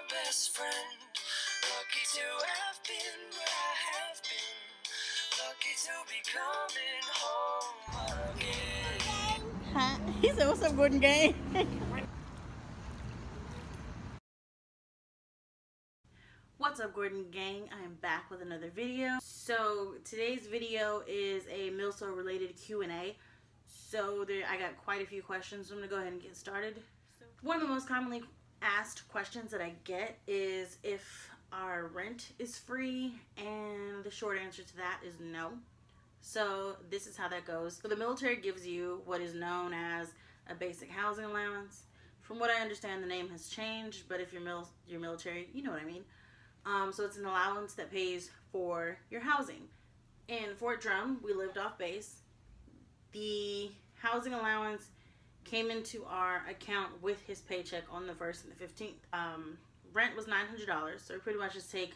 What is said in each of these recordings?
my best friend. Lucky to have been where I have been. Lucky to be coming home again. Huh? He said, "What's up, Gordon Gang?" What's up, Gordon Gang? I am back with another video. So today's video is a MilSo related Q&A. So I got quite a few questions. So I'm gonna go ahead and get started. One of the most commonly asked questions that I get is if our rent is free, and the short answer to that is no. So this is how that goes. So the military gives you what is known as a basic housing allowance. From what I understand, the name has changed, but if you're military, you know what I mean. So it's an allowance that pays for your housing. In Fort Drum, we lived off base. The housing allowance came into our account with his paycheck on the 1st and the 15th. Rent was $900, so we pretty much just take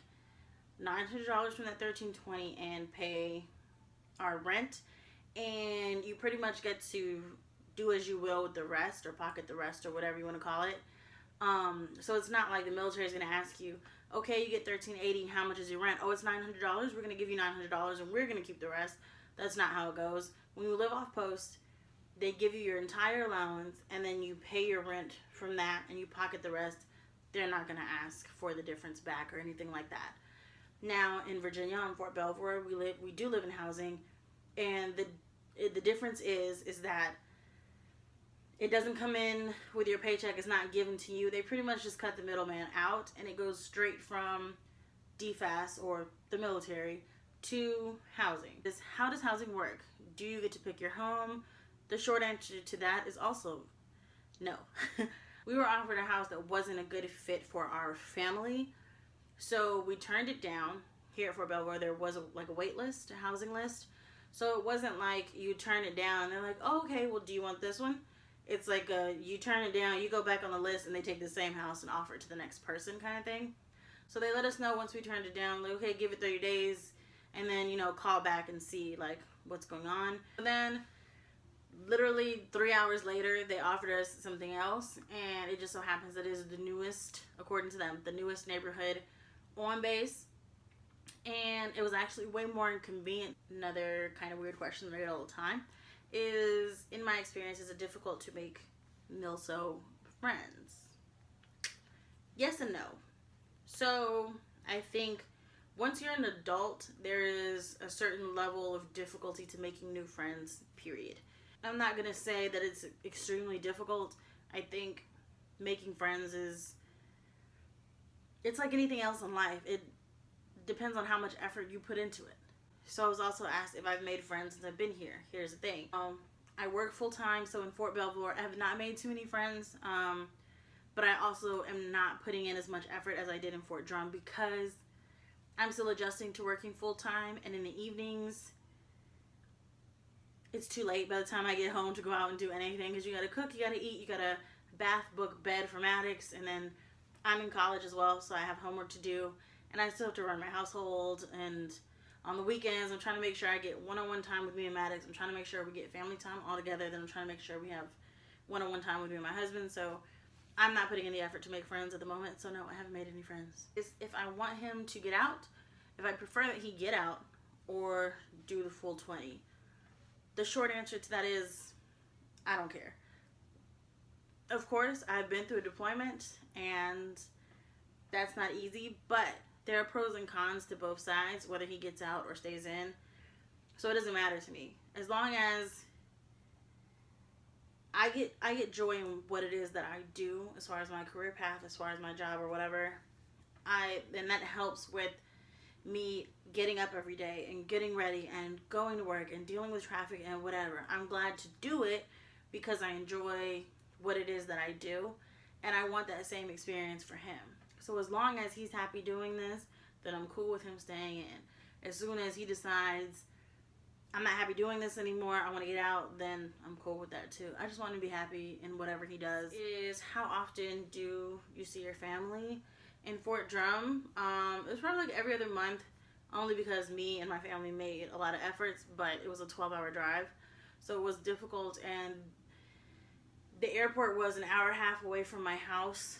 $900 from that $1,320 and pay our rent, and you pretty much get to do as you will with the rest, or pocket the rest, or whatever you want to call it. So it's not like the military is going to ask you, okay, you get $1,380, how much is your rent? Oh, it's $900, we're going to give you $900 and we're going to keep the rest. That's not how it goes. When you live off post, they give you your entire allowance, and then you pay your rent from that and you pocket the rest. They're not going to ask for the difference back or anything like that. Now in Virginia, in Fort Belvoir, we do live in housing, and the difference is that it doesn't come in with your paycheck. It's not given to you. They pretty much just cut the middleman out, and it goes straight from DFAS, or the military, to housing. How does housing work? Do you get to pick your home? The short answer to that is also no. We were offered a house that wasn't a good fit for our family, so we turned it down. Here at Fort Belvoir, there was a wait list, a housing list. So it wasn't like you turn it down and they're like, oh, okay, well, do you want this one? It's like you turn it down, you go back on the list, and they take the same house and offer it to the next person kind of thing. So they let us know once we turned it down, like, okay, give it 30 days, and then, call back and see, like, what's going on. And then literally 3 hours later, they offered us something else, and it just so happens that it is the newest, according to them, the newest neighborhood on base. And it was actually way more inconvenient. Another kind of weird question that I get all the time is, in my experience, is it difficult to make MilSo friends? Yes and no. So I think once you're an adult, there is a certain level of difficulty to making new friends, period. I'm not going to say that it's extremely difficult. I think making friends it's like anything else in life. It depends on how much effort you put into it. So I was also asked if I've made friends since I've been here. Here's the thing. I work full-time, so in Fort Belvoir, I have not made too many friends. But I also am not putting in as much effort as I did in Fort Drum, because I'm still adjusting to working full-time, and in the evenings, it's too late by the time I get home to go out and do anything, because you gotta cook, you gotta eat, you gotta bath, book, bed for Maddox, and then I'm in college as well, so I have homework to do, and I still have to run my household. And on the weekends, I'm trying to make sure I get one-on-one time with me and Maddox. I'm trying to make sure we get family time all together. Then I'm trying to make sure we have one-on-one time with me and my husband. So I'm not putting in the effort to make friends at the moment. So no, I haven't made any friends. If I want him to get out, if I prefer that he get out or do the full 20. The short answer to that is, I don't care. Of course, I've been through a deployment, and that's not easy, but there are pros and cons to both sides, whether he gets out or stays in. So it doesn't matter to me. As long as I get joy in what it is that I do, as far as my career path, as far as my job or whatever, then that helps with me getting up every day and getting ready and going to work and dealing with traffic and whatever. I'm glad to do it because I enjoy what it is that I do, and I want that same experience for him. So as long as he's happy doing this, then I'm cool with him staying in. As soon as he decides, I'm not happy doing this anymore, I want to get out, then I'm cool with that too. I just want him to be happy in whatever he does. Is how often do you see your family? In Fort Drum, it was probably like every other month, only because me and my family made a lot of efforts, but it was a 12-hour drive, so it was difficult, and the airport was an hour and a half away from my house.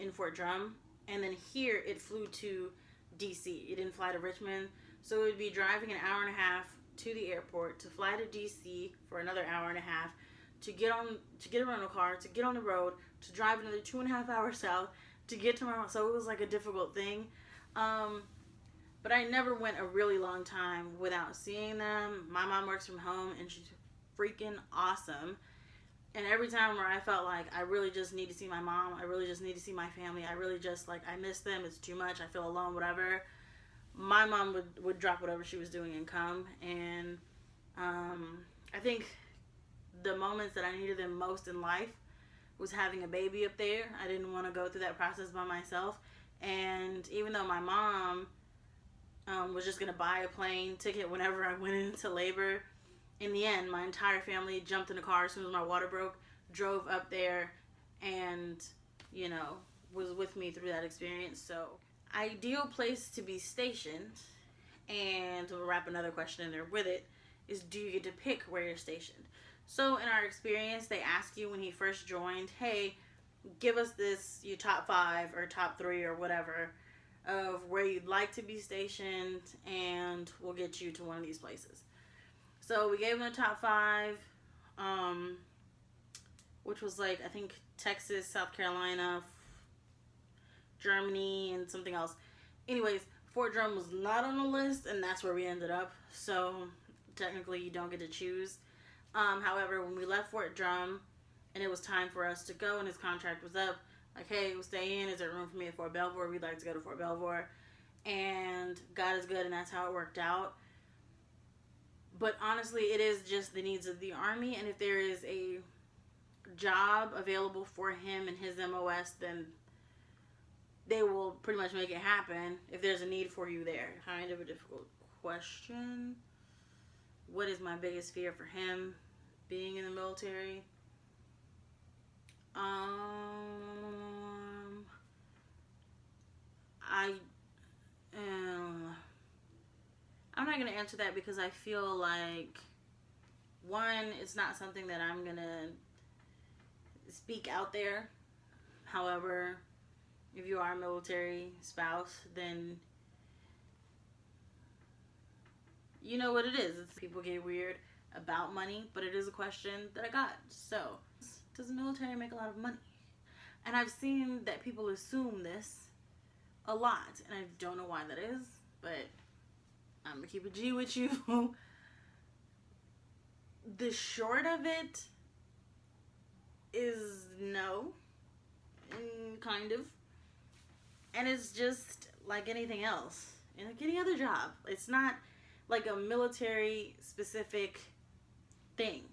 in Fort Drum, and then here it flew to DC. It didn't fly to Richmond, so it would be driving an hour and a half to the airport to fly to DC for another hour and a half to get a rental car, to get on the road, to drive another 2.5 hours south to get to my house. So it was like a difficult thing. But I never went a really long time without seeing them. My mom works from home and she's freaking awesome. And every time where I felt like I really just need to see my mom, I really just need to see my family, I really just like, I miss them, it's too much, I feel alone, whatever, my mom would drop whatever she was doing and come. And I think the moments that I needed them most in life was having a baby up there. I didn't want to go through that process by myself. And even though my mom was just going to buy a plane ticket whenever I went into labor, in the end, my entire family jumped in the car as soon as my water broke, drove up there, and, you know, was with me through that experience. So, ideal place to be stationed, and to wrap another question in there with it, is do you get to pick where you're stationed? So, in our experience, they ask you when he first joined, hey, give us this, your top 5 or top 3 or whatever of where you'd like to be stationed, and we'll get you to one of these places. So we gave them the top 5, which was like, I think, Texas, South Carolina, Germany, and something else. Anyways, Fort Drum was not on the list, and that's where we ended up. So technically you don't get to choose. However, when we left Fort Drum and it was time for us to go and his contract was up, like, hey, we'll stay in. Is there room for me at Fort Belvoir? We'd like to go to Fort Belvoir. And God is good, and that's how it worked out. But honestly, it is just the needs of the Army, and if there is a job available for him and his MOS, then they will pretty much make it happen if there's a need for you there. Kind of a difficult question. What is my biggest fear for him being in the military? I'm not going to answer that because I feel like, one, it's not something that I'm going to speak out there. However, if you are a military spouse, then you know what it is. People get weird about money, but it is a question that I got. So, does the military make a lot of money? And I've seen that people assume this a lot, and I don't know why that is, but I'm gonna keep a G with you. The short of it is no, kind of. And it's just like anything else, and like any other job. It's not like a military specific thing.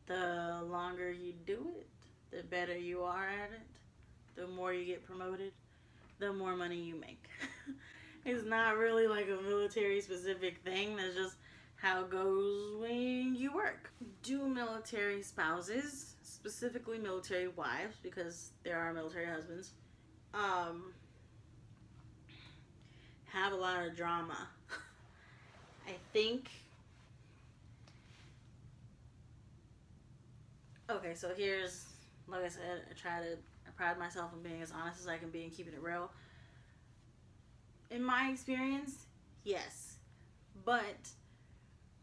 The longer you do it, the better you are at it. The more you get promoted, the more money you make. It's not really like a military specific thing. That's just how it goes when you work. Do military spouses, specifically military wives, because there are military husbands, have a lot of drama? I think. Okay, so here's, like I said, I pride myself on being as honest as I can be and keeping it real. In my experience, yes. But,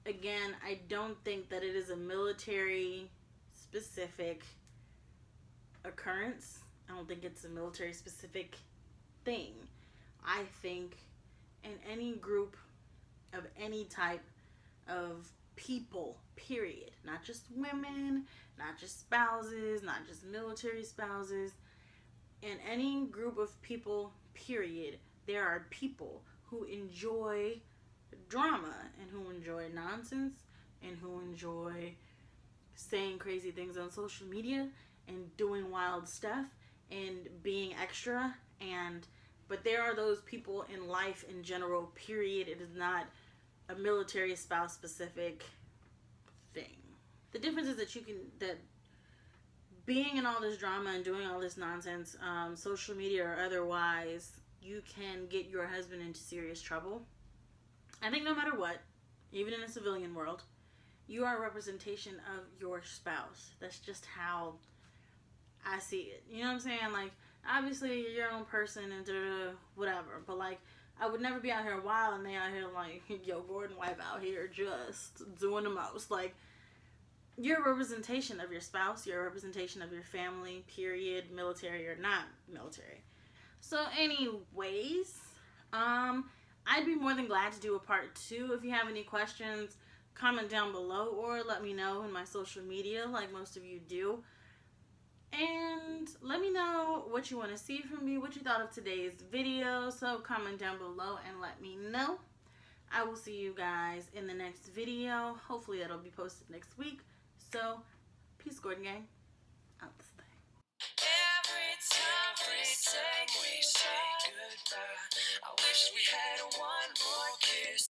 again, I don't think that it is a military specific occurrence. I don't think it's a military specific thing. I think in any group of any type of people, period, not just women, not just spouses, not just military spouses, in any group of people, period, there are people who enjoy drama and who enjoy nonsense and who enjoy saying crazy things on social media and doing wild stuff and being extra. But there are those people in life in general, period. It is not a military spouse specific thing. The difference is that being in all this drama and doing all this nonsense, social media or otherwise, you can get your husband into serious trouble. I think no matter what, even in a civilian world, you are a representation of your spouse. That's just how I see it. You know what I'm saying? Like, obviously you're your own person and whatever, but like, I would never be out here wild and they out here like, yo, Gordon wife out here just doing the most. Like, you're a representation of your spouse, you're a representation of your family, period, military or not military. So, anyways, I'd be more than glad to do a part 2. If you have any questions, comment down below or let me know in my social media, like most of you do. And let me know what you want to see from me, what you thought of today's video. So comment down below and let me know. I will see you guys in the next video. Hopefully it'll be posted next week. So, peace, Gordon Gang. Out this thing. Every time we say goodbye, I wish we had one more kiss.